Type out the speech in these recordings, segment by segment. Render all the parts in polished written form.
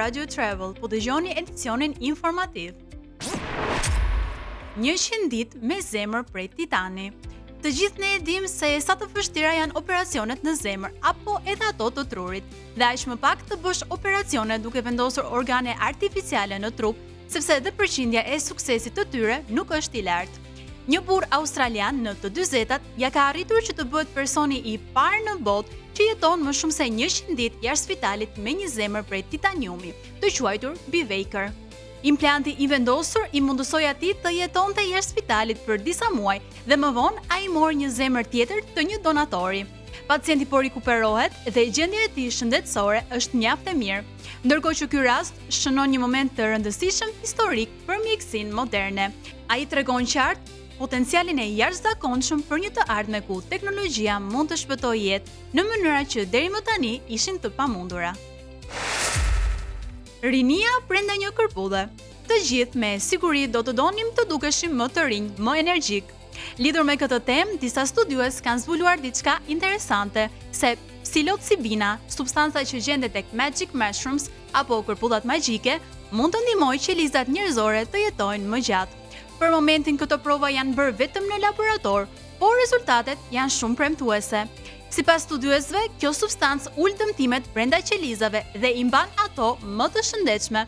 Radio Travel, po dëgjoni edicionin informativ. 100 ditë me zemër prej Titani. Të gjithë ne e dim se sa të vështira janë operacionet në zemër apo edhe ato të trurit, dhe aq më pak të bësh operacione duke vendosur organe artificiale në trup, sepse edhe përqindja e suksesit të tyre nuk është i lartë. Një burr australian në të 40-tat ja ka arritur që të bëhet personi i parë në botë që jeton më shumë se 100 ditë jashtë spitalit me një zemër prej titaniumi, të quajtur Bivaker. Implanti i vendosur i mundësoi atij të jetonte jashtë spitalit për disa muaj dhe më vonë ai mori një zemër tjetër të një donatori. Pacienti po rikuperohet dhe gjendja e tij shëndetësore është mjaft e mirë, ndërkohë që ky rast shënon një moment të rëndësishëm historik për mjekësinë moderne. Ai tregon qartë potencialin e jashtëzakonshëm për një të ardhme ku teknologjia mund të shpëtojë jetë në mënyra që deri më tani ishin të pamundura. Rinia brenda një kërpudhe. Të gjithë me siguri do të donim të dukeshim më të rinj, më energjik. Lidhur me këtë temë, disa studiues kanë zbuluar diçka interesante, se psilocibina, substanca që gjendet tek magic mushrooms apo kërpudhat magjike, mund të ndihmojë qelizat njerëzore të jetojnë më gjatë. Për momentin këto prova janë bërë vetëm në laborator, por rezultatet janë shumë premtuese. Sipas studiuesve, kjo substancë ul dëmtimet brenda qelizave dhe i mban ato më të shëndetshme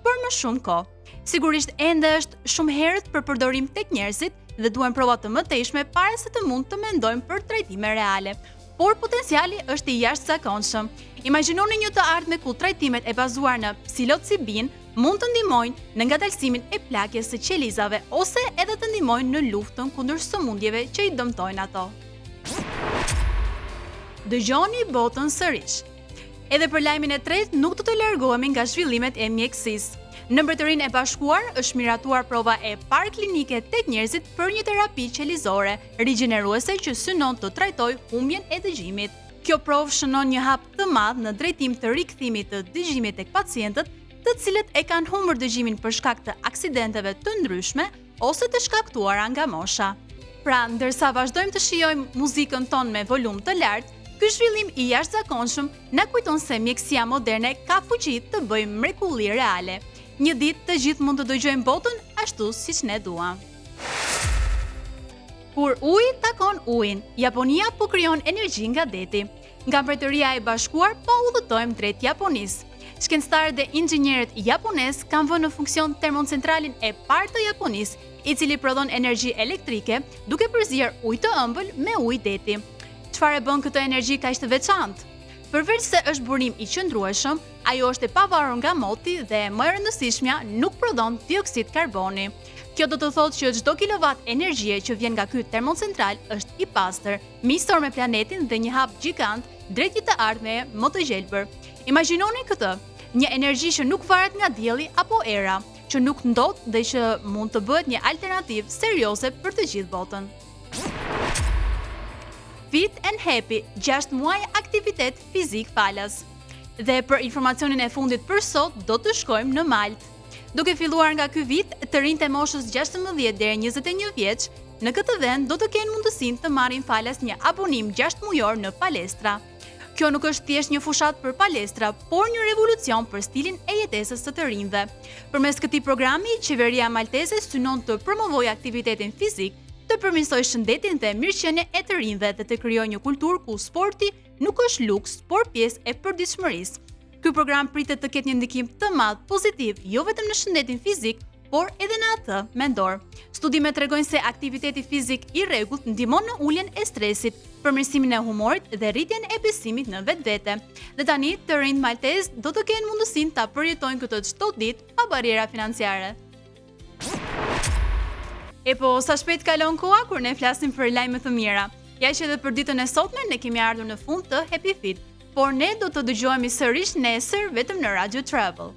për më shumë kohë. Sigurisht ende është shumë herët për përdorim tek njerëzit dhe duhen prova të mëtejshme para se të mund të mendojmë për trajtime reale, por potenciali është i jashtëzakonshëm. Imagjinoni një të ardhme ku trajtimet e bazuar në psilocibin mund të ndihmojnë në ngadalësimin e plakjes së qelizave ose edhe të ndihmojnë në luftën kundër sëmundjeve që i dëmtojnë ato. Dëgjoni botën sërish. Edhe për lajmin e tretë nuk do të largohemi nga zhvillimet e mjekësisë. Në Mbretërinë e Bashkuar është miratuar prova e parë klinike tek njerëzit për një terapi qelizore rigjeneruese që synon të trajtojë humbjen e dëgjimit. Kjo provë shënon një hap të madh në drejtim të rikthimit të dëgjimit tek pacientët, të cilët e kanë humbur dëgjimin për shkak të aksidenteve të ndryshme ose të shkaktuara nga mosha. Pra, ndërsa vazhdojmë të shijojmë muzikën tonë me volum të lartë, ky zhvillim i jashtëzakonshëm na kujton se mjekësia moderne ka fuqi të bëjë mrekulli reale. Një ditë të gjithë mund të dëgjojmë botën ashtu siç ne duam. Kur uji takon ujin, Japonia po krijon energji nga deti. Nga Mbretëria e Bashkuar po udhëtojmë drejt Japonisë. Shkencëtarët dhe inxhinierët japonez kanë vënë në funksion termocentralin e parë të Japonisë, i cili prodhon energji elektrike duke përzier ujë të ëmbël me ujë deti. Çfarë e bën këtë energji kaq të veçantë? Përveç se është burim i qëndrueshëm, ajo është e pavarur nga moti dhe më e rëndësishmja nuk prodhon dioksid karboni. Kjo do të thotë që çdo kilovat energjie që vjen nga ky termocentral është i pastër, miqësor me planetin dhe një hap gjigant drejt një të ardhmeje më të gjelbër. Imagjinoni këtë, një energji që nuk varet nga dielli apo era, që nuk ndodh dhe që mund të bëhet një alternativë serioze për të gjithë botën. Fit and Happy, 6 muaj aktivitet fizik falas. Dhe për informacionin e fundit për sot, do të shkojmë në Maltë. Duke filluar nga ky vit, të rinjtë e moshës 16 deri 21 vjeç, në këtë vend do të kenë mundësinë të marrin falas një abonim 6 mujor në palestra. Kjo nuk është thjesht një fushat për palestra, por një revolucion për stilin e jetesës së të rinjve. Përmes këtij programi, qeveria malteze synon të promovojë aktivitetin fizik, të përmirësojë shëndetin dhe mirëqenie e të rinjve dhe të krijojë një kulturë ku sporti nuk është luks, por pjesë e përditshmërisë. Ky program pritet të ketë një ndikim të madh pozitiv jo vetëm në shëndetin fizik, por edhe në atë mendor. Studimet tregojnë se aktiviteti fizik i rregullt ndihmon në uljen e stresit, përmirësimin e humorit dhe rritjen e besimit në vetvete. Dhe tani të rinjt maltez do të kenë mundësinë ta përjetojnë këtë çdo ditë pa barriera financiare. E po, sa shpejt kalon koha kur ne flasim për lajme të mira. Ja që edhe për ditën e sotme ne kemi ardhur në fund të Happy Fit, por ne do të dëgjohemi sërish nesër vetëm në Radio Travel.